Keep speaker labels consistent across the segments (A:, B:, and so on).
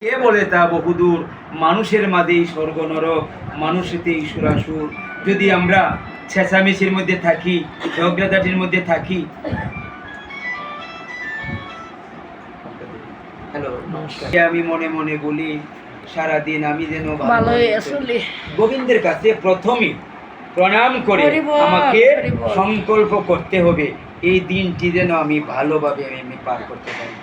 A: কে বলে তা বহুদূর, মানুষের মাঝেই স্বর্গ নরক, মানুষেতেই সুরাসুর। যদি আমরা চেঁচামেচির মধ্যে থাকি, ঝগড়াঝাটির মধ্যে থাকি। হ্যালো, আমি মনে মনে বলি সারাদিন আমি যেন গোবিন্দের কাছে প্রথমে প্রণাম করে আমাকে সংকল্প করতে হবে এই দিনটি যেন আমি ভালোভাবে আমি পার করতে পারি।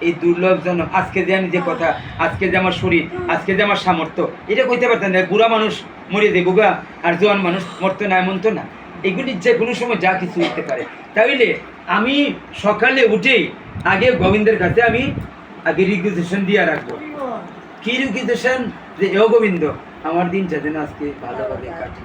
A: এই দুর্লভ জন্য আজকে যে আমি যে কথা, আজকে যে আমার শরীর, আজকে যে আমার সামর্থ্য, এটা কইতে পারতেন না। বুড়া মানুষ মরে দেবো গা, আর জোয়ান মানুষ মরতো না, এমন তো না। এগুলি যে কোনো সময় যা কিছু হতে পারে। তাইলে আমি সকালে উঠেই আগে গোবিন্দের কাছে আমি আগে রিকুইজিশন দিয়ে রাখবো। কি রিকুইজিশন? যে এ গোবিন্দ, আমার দিনটা যেন আজকে ভালোভাবে কাটে,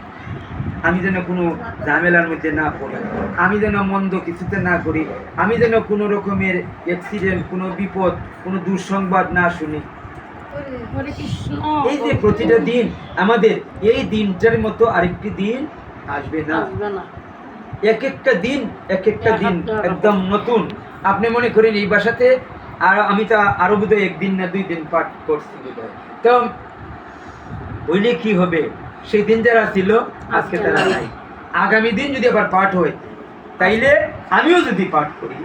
A: আমি যেন কোনো ঝামেলার মধ্যে না পড়ি, আমি যেন মন্দ কিছুতে না করি, আমি যেন কোনো রকমের অ্যাক্সিডেন্ট, কোনো বিপদ, কোনো দুঃসংবাদ না শুনি। এই যে প্রতিটা দিন আমাদের এই দিনটার মতো আরেকটি দিন আসবে না। এক একটা দিন এক একটা দিন একদম নতুন। আপনি মনে করেন এই বাসাতে আর আমি তো আরো বোধহয় একদিন না 2 দিন পাঠ করছি বোধহয়, তো বইলে কি হবে? সেই দিন যারা ছিল আজকে তারা নাই। আগামী দিন যদি আবার পাঠ হয়, তাইলে আমিও যদি পাঠ করি,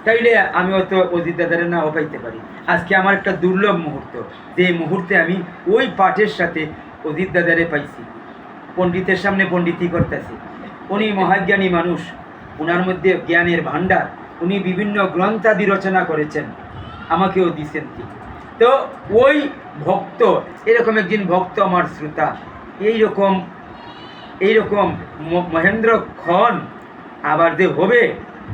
A: তাইলে আমি হয়তো অজিত দাদারে না পাইতে পারি। আজকে আমার একটা দুর্লভ মুহূর্ত, যে মুহূর্তে আমি ওই পাঠের সাথে অজিত দাদারে পাইছি। পণ্ডিতের সামনে পণ্ডিতই করতেছি। উনি মহাজ্ঞানী মানুষ, ওনার মধ্যে জ্ঞানের ভাণ্ডার, উনি বিভিন্ন গ্রন্থাদি রচনা করেছেন, আমাকেও দিচ্ছেন। তো ওই ভক্ত, এরকম একজন ভক্ত আমার শ্রোতা, এইরকম মহেন্দ্রক্ষণ আবার যে হবে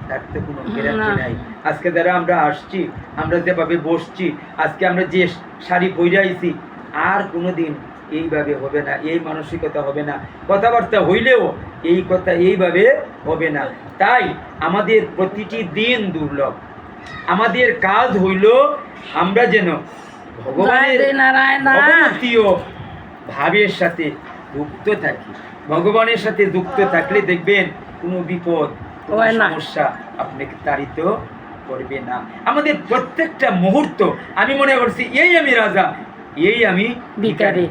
A: তার তো কোনো গ্যারান্টি নাই। আজকে যারা আমরা আসছি, আমরা যেভাবে বসছি, আজকে আমরা যে শাড়ি পরে আইছি, আর কোনো দিন এইভাবে হবে না, এই মানসিকতা হবে না, কথাবার্তা হইলেও এই কথা এইভাবে হবে না। তাই আমাদের প্রতিটি দিন দুর্লভ। আমাদের কাজ হইল আমরা যেন ভগবানের ভগবতীয় ভাবের সাথে যুক্ত থাকি। ভগবানের সাথে যুক্ত থাকলে দেখবেন কোনো বিপদ, কোনো সমস্যা আপনাকে তাড়িত করবে না। আমাদের প্রত্যেকটা মুহূর্ত আমি মনে করছি এই আমি রাজা, এই আমি ভিখারি।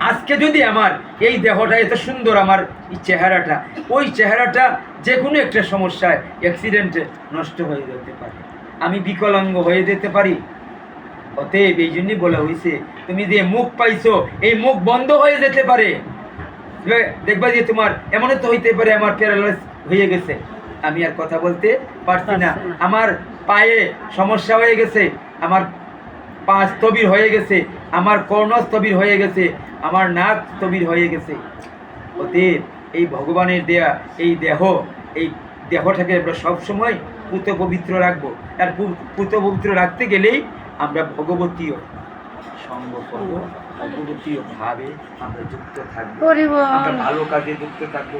A: আজকে যদি আমার এই দেহটা এত সুন্দর, আমার এই চেহারাটা, ওই চেহারাটা যে কোনো একটা সমস্যায়, অ্যাক্সিডেন্টে নষ্ট হয়ে যেতে পারে, আমি বিকলাঙ্গ হয়ে যেতে পারি। অতএব এই জন্যই বলা হয়েছে, তুমি যে মুখ পাইছো এই মুখ বন্ধ হয়ে যেতে পারে। দেখবা যে তোমার এমনও তো হইতে পারে আমার প্যারালাইজ হয়ে গেছে, আমি আর কথা বলতে পারছি না, আমার পায়ে সমস্যা হয়ে গেছে, আমার পা স্থবির হয়ে গেছে, আমার কর্ণ স্থবির হয়ে গেছে, আমার নাক স্থবির হয়ে গেছে। অতএব এই ভগবানের দেয়া এই দেহটাকে আমরা সবসময় পুত পবিত্র রাখবো। আর পুত পবিত্র রাখতে গেলেই আমরা ভগবতীয় সঙ্গ করব, ভগবতীয় ভাবে আমরা যুক্ত থাকবো, আমরা ভালো কাজে যুক্ত থাকবো।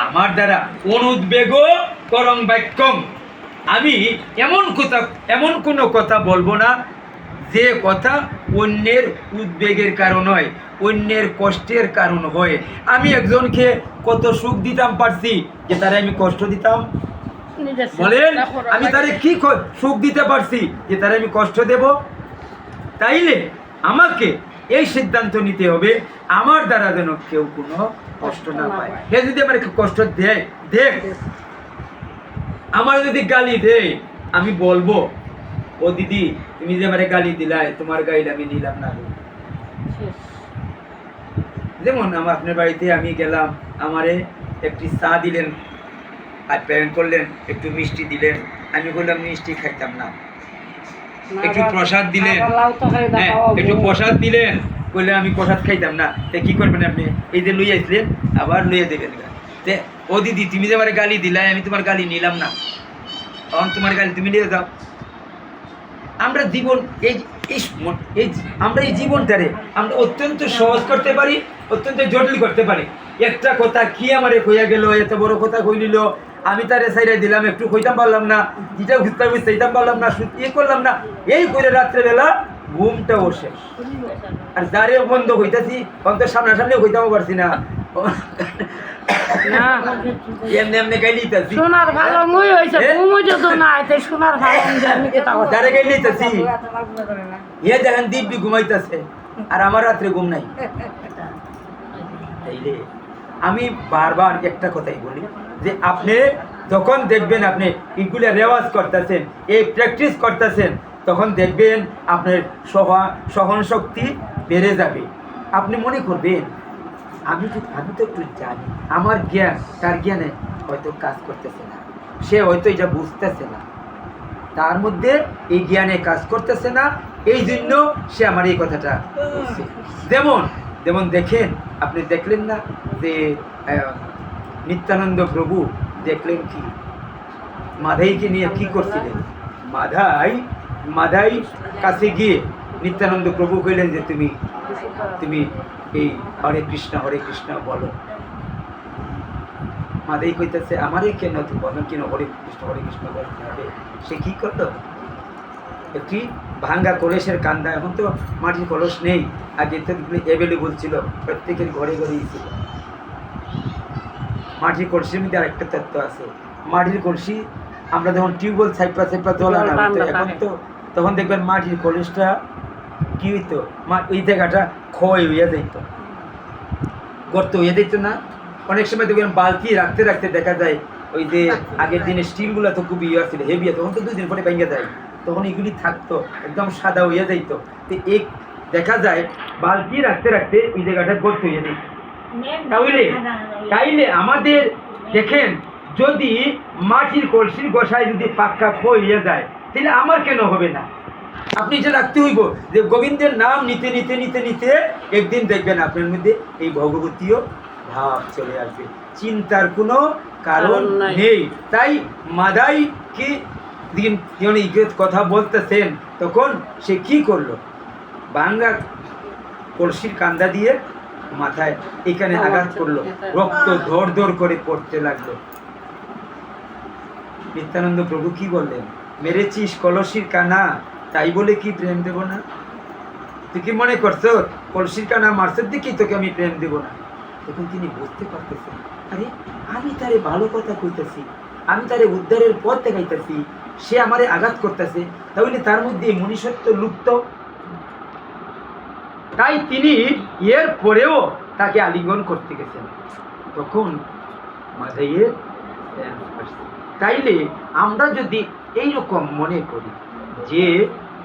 A: আমার দ্বারা অনুদ্বেগ করং বাক্যং, আমি এমন কোনো কথা বলবো না যে কথা অন্যের উদ্বেগের কারণ হয়, অন্যের কষ্টের কারণ হয়। আমি একজনকে কত সুখ দিতাম পারছি যে তারা আমি কষ্ট দিতাম? বলেন, আমি তারে কি সুখ দিতে পারছি যে তারা আমি কষ্ট দেব? তাইলে আমাকে এই সিদ্ধান্ত নিতে হবে, আমার দ্বারা যেন কেউ কোনো কষ্ট না পায়। হে যদি আমার কষ্ট দেয়, দেখ, আমার যদি গালি দেয়, আমি বলবো, ও দিদি তুমি যে আমার গালি দিলাই, তোমার গাইড আমি নিলাম না। যেমন আপনার বাড়িতে আমি গেলাম, আমারে একটি চা দিলেন, আপ্যায়ন করলেন, একটু মিষ্টি দিলেন, আমি বললাম মিষ্টি খাইতাম না। একটু প্রসাদ দিলেন, হ্যাঁ একটু প্রসাদ দিলেন, বললে আমি প্রসাদ খাইতাম না। তা কি করবেন আপনি? এই যে লইয়া আসলেন, আবার লইয়া দেবেন। ও দিদি তুমি যে আমার গালি দিলাই, আমি তোমার গালি নিলাম না, তখন তোমার গালি তুমি নিয়ে যাও। আমরা জীবন আমরা এই জীবনটারে আমরা অত্যন্ত সহজ করতে পারি, অত্যন্ত জটিল করতে পারি। একটা কথা কি আমারে কইয়া গেল, এত বড় কথা কই নিল, আমি তারে সাইডে দিলাম, একটু কইতাম পারলাম না, যেটা বুঝতে পারবি সেইতাম পারলাম না, করলাম না, এই করে রাত্রেবেলা ঘুমটাও শেষ। আর যারে বন্ধ হইতাছি তখন তো সামনাসামনি হইতামও পারছি না,
B: না
A: এমনি এমনি গাই নিতেছি
B: সোনার ভালঙ্গই হয়েছে ঘুমই যদি না আইতে সোনার ভালঙ্গ আমি কেটা কথা
A: তারে গাই নিতেছি ইয়ে দেখেন দিব্যি ঘুমাইতেছে আর আমার রাত্রে ঘুম নাই তাইলে আমি বারবার একটা কথাই বলি যে আপনি যখন দেখবেন আপনি এগুলো রেওয়াজ করতেছেন এই প্র্যাকটিস করতেছেন তখন দেখবেন আপনার সহন শক্তি বেড়ে যাবে। আপনি মনে করবেন আমি তো একটু জানি, আমার জ্ঞান তার জ্ঞানে হয়তো কাজ করতেছে না, সে হয়তো এটা বুঝতেছে না, তার মধ্যে এই জ্ঞানে কাজ করতেছে না, এই জন্য সে আমার এই কথাটা বলছে। যেমন যেমন দেখেন, আপনি দেখলেন না যে নিত্যানন্দ প্রভু দেখলেন কি মাধাইকে নিয়ে কি করছিলেন, মাধাই কাছে গিয়ে নিত্যানন্দ প্রভু কইলেন যে তুমি তুমি এই হরে কৃষ্ণ বলো। মাধাই কইতেছে আমারে কেন তুমি বলো কেন হরে কৃষ্ণ বলতে হবে। সে কি করলো, একটি ভাঙ্গা কলসের কান্দা, এখন তো মাটির কলস নেই, আগে তো অ্যাভেলেবল ছিল, প্রত্যেকের ঘরে ঘরেই ছিল। মাটির কলসির মধ্যে আরেকটা তত্ত্ব আছে, মাটির কলসি আমরা যখন টিউবওয়েল সাইপা জল আনা হতো, এখন তো তখন দেখবেন মাটির কলসটা কি হইতো, ওই জায়গাটা ক্ষয় হইয়া যাইতো, গর্ত হইয়া যাইতো না। অনেক সময় দেখবেন বালতি রাখতে রাখতে দেখা যায় ওই যে আগের দিনে স্টিলগুলো তো খুবই ইয়ে ছিল, হেভি, তখন তো 2 দিন পরে ভেঙে যায়, তখন এগুলি থাকতো একদম সাদা হইয়া যাইতো। তো এই দেখা যায় বালতি রাখতে রাখতে ওই জায়গাটা গর্ত হইয়া যাইতো। তাইলে আমাদের দেখেন, যদি মাটির কলসির গোসায় যদি পাক্কা হইয়া যায় তাহলে আমার কেন হবে না। আপনি যে রাখতে হইব যে গোবিন্দের নাম নিতে নিতে নিতে নিতে একদিন দেখবেন আপনার মধ্যে এই ভগবতীয় ভাব চলে আসবে, চিন্তার কোনো কারণ নেই। তাই মাদাই কি দিন কথা বলতেছেন, তখন সে কি করলো, বাংলা কলসির কান্দা দিয়ে মাথায় এখানে আঘাত করলো, রক্ত ধর ধর করে পড়তে লাগলো। নিত্যানন্দ প্রভু কি বললেন, মেরেছিস কলসির কানা, তাই বলে কি প্রেম দেব না? তুই কি মনে করছো কলসির কানা মারছের দিকেই তোকে আমি প্রেম দেব না? তখন তিনি বুঝতে পারতেছেন, আরে আমি তারে ভালো কথা কইতেছি, আমি তারে উদ্ধারের পথ দেখাইতেছি, সে আমারে আঘাত করতেছে, তাহলে তার মধ্যে মনুষ্যত্ব লুপ্ত। তাই তিনি এর পরেও তাকে আলিঙ্গন করতে গেছেন। তখন মাধাইয়ের তাইলে আমরা যদি এইরকম মনে করি যে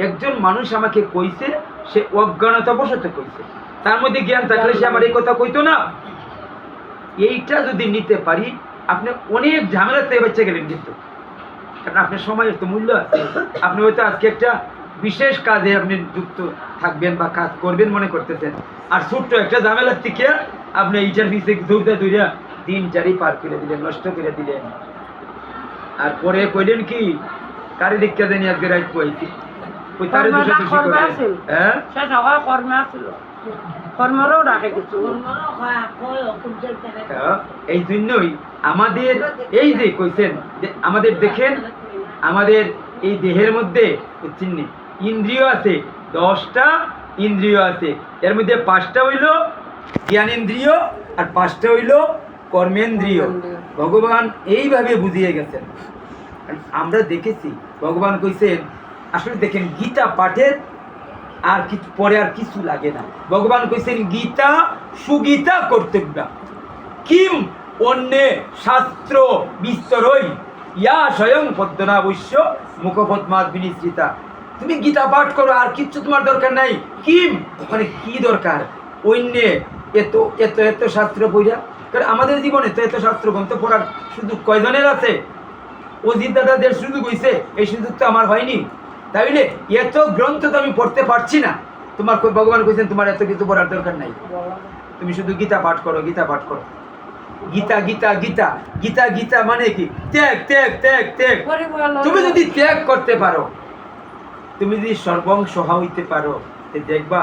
A: একজন মানুষ আমাকে কইছে, সে অজ্ঞানতাবশত কইছে, তার মধ্যে জ্ঞান থাকলে সে আমার এই কথা কইতো না, এইটা যদি নিতে পারি আপনি অনেক ঝামেলাতে বেঁচে গেলেন। কিন্তু কারণ আপনার সময়ের তো মূল্য আছে, আপনি হয়তো আজকে একটা বিশেষ কাজে আপনি যুক্ত থাকবেন বা কাজ করবেন মনে করতেছেন, আর ছোট্ট একটা ঝামেলার থেকে আপনি এইটার পিছিয়ে দৌড়া দিন চারি পার করে দিলেন, নষ্ট করে দিলেন। আর পরে কইলেন কি কারি দীক্ষা দেনি আজকে রাইট কইছি, ওই তারে দোষী করবেন। হ্যাঁ
B: কর্মরও রাখে কিছু।
A: এই জন্যই আমাদের এই যে কইছেন যে আমাদের দেখেন, আমাদের এই দেহের মধ্যে চিহ্ন ইন্দ্রিয় আছে, 10টা ইন্দ্রিয় আছে, এর মধ্যে 5টা হইল জ্ঞানেন্দ্রিয় আর 5টা হইল কর্মেন্দ্রিয়। ভগবান এইভাবে বুঝিয়ে গেছেন। আমরা দেখেছি ভগবান কইছেন, আসলে দেখেন গীতা পাঠের আর কিছু পরে আর কিছু লাগে না। ভগবান কইছেন গীতা সুগীতা কর্তব্য কিম অন্যে শাস্ত্র বিস্তরই ইয়া স্বয়ং পদ্মনাভস্য মুখপদ্মাৎ বিনিশ্রিতা। তুমি গীতা পাঠ করো, আর কিচ্ছু তোমার দরকার নাই। কিম মানে কি দরকার, অন্যে এত এত এত শাস্ত্র পড়া, কারণ আমাদের জীবনে তো এত শাস্ত্র গ্রন্থ পড়ার সুযোগ কয়জনের আছে? অজিত দাদাদের সুযোগ হয়েছে, এই সুযোগ তো আমার হয়নি। তাইলে এত গ্রন্থ তো আমি পড়তে পারছি না। তোমার ভগবান কইছেন তোমার এত কিছু পড়ার দরকার নাই, তুমি শুধু গীতা পাঠ করো, গীতা পাঠ করো। গীতা গীতা গীতা গীতা গীতা মানে কি? ত্যাগ ত্যাগ ত্যাগ ত্যাগ। তুমি যদি ত্যাগ করতে পারো, তুমি যদি সর্বংশ হইতে পারো, দেখবা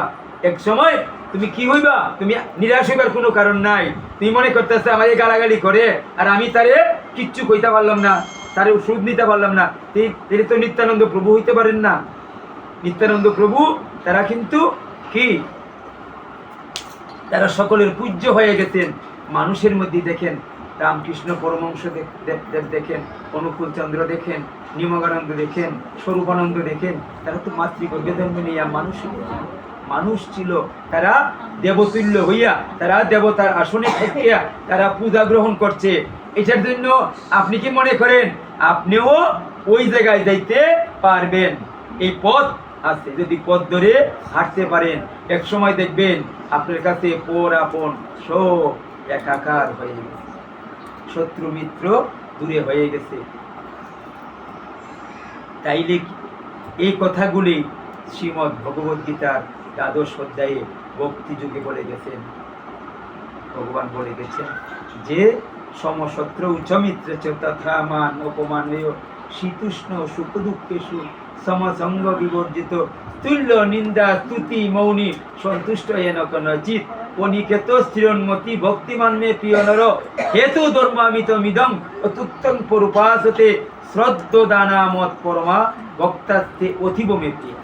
A: এক সময় তুমি কি হইবা, তুমি নিরাশ হইবার কোনো কারণ নাই। তুমি মনে করতেছে আমাকে গালাগালি করে আর আমি তারে কিচ্ছু কইতে পারলাম না, তারে ওষুধ নিতে পারলাম না, তিনি তো নিত্যানন্দ প্রভু হইতে পারেন না। নিত্যানন্দ প্রভু তারা কিন্তু কি, তারা সকলের পূজ্য হয়ে গেছেন, মানুষের মধ্যে দেখেন রামকৃষ্ণ পরমহংস দেব দেখেন, অনুকূল চন্দ্র দেখেন, নিমগানন্দ দেখেন, স্বরূপানন্দ দেখেন, তারা তো মাতৃগর্ভে নিয়ে মানুষ ছিল। তারা দেবতুল্য হইয়া, তারা দেবতার আসনে থাকিয়া তারা পূজা গ্রহণ করছে। এটার জন্য আপনি কি মনে করেন আপনিও ওই জায়গায় যাইতে পারবেন? এই পথ আছে, যদি পথ ধরে হাঁটতে পারেন, এক সময় দেখবেন আপনার কাছে পর আপন সব একাকার হয়ে গেছে, শত্রু মিত্র দূরে হয়ে গেছে। তাইলে এই কথাগুলি শ্রীমদ্ ভগবদ গীতার দ্বাদশ অধ্যায়ে ভক্তি যুগে বলে গেছেন। ভগবান বলে গেছেন যে সমশত্র উচ্চমিত্র চ তথা মান অপমানয় শীতুষ্ণ সুখ দুঃখেষু সমসঙ্গ বিবর্জিত তুল্য নিন্দা স্তুতি মৌনী সন্তুষ্ট এন কনচিত অনিকেত স্থিরন্মতি ভক্তিমান মে প্রিয় নর হেতু ধর্মামিত মিদং অতুত্তং পরুপাসতে শ্রদ্ধ দানামত পরমা ভক্তাস্তে অতীব মে প্রিয়।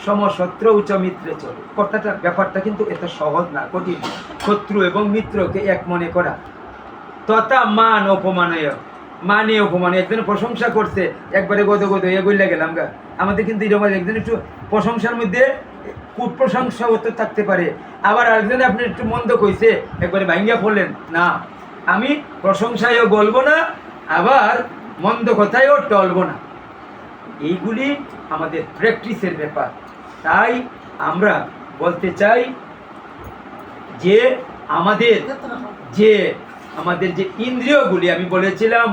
A: সমশত্র উচ্চ মিত্রে চলে, কথাটা ব্যাপারটা কিন্তু এত সহজ না, কঠিন। শত্রু এবং মিত্রকে এক মনে করা। তথা মান অপমানয়, মানে অপমান, একজন প্রশংসা করছে একবারে গদ গদ হয়ে গইলা গেলাম গা। আমাদের কিন্তু এরকম একজন একটু প্রশংসার মধ্যে কুপ্রশংসা হতে থাকতে পারে, আবার আরেকজন আপনি একটু মন্দ কইছে একবারে ভাঙ্গিয়া পড়লেন না। আমি প্রশংসায়ও বলবো না, আবার মন্দ কথায়ও টলবো না। এইগুলি আমাদের প্র্যাকটিসের ব্যাপার। তাই আমরা বলতে চাই যে আমাদের যে ইন্দ্রিয়গুলি, আমি বলেছিলাম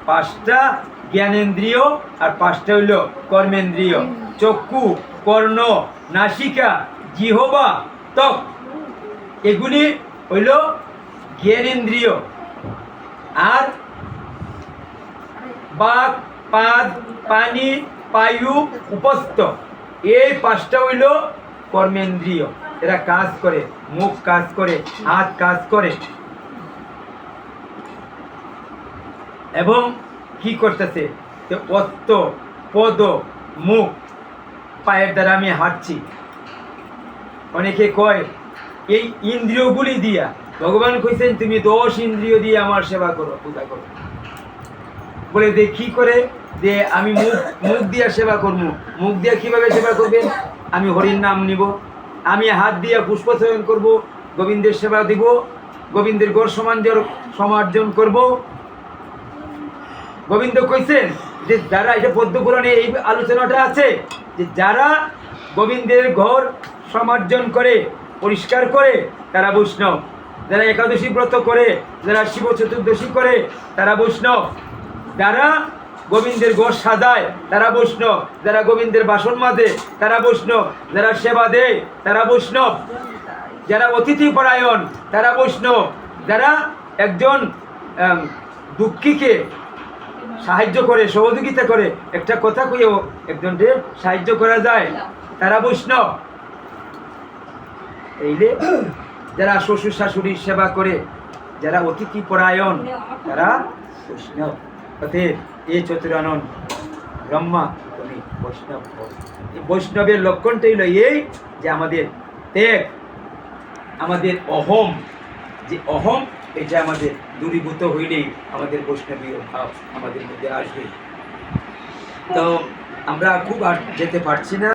A: 5টা জ্ঞানেন্দ্রিয় আর 5টা হইল কর্মেন্দ্রিয়, চক্ষু, কর্ণ, নাসিকা, জিহ্বা, ত্বক, এগুলি হইল জ্ঞানেন্দ্রিয়। আর বাক, পাদ, পানি, পায়ু, উপস্থ, এই 5টা হইল কর্মেন্দ্রিয়। এরা কাজ করে, মুখ কাজ করে, হাত কাজ করে, এবং কি করতেছে অস্ত, পদ, মুখ, পায়ের দ্বারা আমি হাঁটছি। অনেকে কয় এই ইন্দ্রিয়গুলি দিয়া, ভগবান কইছেন তুমি 10 ইন্দ্রিয় দিয়ে আমার সেবা করো, পূজা করো। বলে যে কি করে, যে আমি মুখ দিয়া সেবা করবো। মুখ দিয়া কিভাবে সেবা করবেন? আমি হরির নাম নিব, আমি হাত দিয়া পুষ্প চয়ন করব, গোবিন্দের সেবা দিব, গোবিন্দের গড় সমার্জন করব। গোবিন্দ কইছেন যে যারা, এটা পদ্ম পুরাণে এই আলোচনাটা আছে, যে যারা গোবিন্দের ঘর সমার্জন করে, পরিষ্কার করে, তারা বৈষ্ণব। যারা একাদশী ব্রত করে, যারা শিব চতুর্দশী করে, তারা বৈষ্ণব। যারা গোবিন্দের ঘর সাজায়, তারা বৈষ্ণব। যারা গোবিন্দের বাসন মাজে, তারা বৈষ্ণব। যারা সেবা দেয়, তারা বৈষ্ণব। যারা অতিথি পরায়ণ, তারা বৈষ্ণব। যারা একজন দুঃখীকে সাহায্য করে, সহযোগিতা করে, একটা কথা কইও একজনকে সাহায্য করা যায়, তারা বৈষ্ণব। এইলে যারা শ্বশুর শাশুড়ির সেবা করে, যারা অতিথি পরায়ণ, তারা বৈষ্ণব। অতএব এই চতুরানন ব্রহ্মা তুমি বৈষ্ণব। এই বৈষ্ণবের লক্ষণটাই হলো এই যে আমাদের ত্যাগ, আমাদের অহম, যে অহম, এটা আমাদের দূরীভূত হইলেই আমাদের বৈষ্ণবীয় ভাব আমাদের মধ্যে আসবে। তো আমরা খুব আর যেতে পারছি না।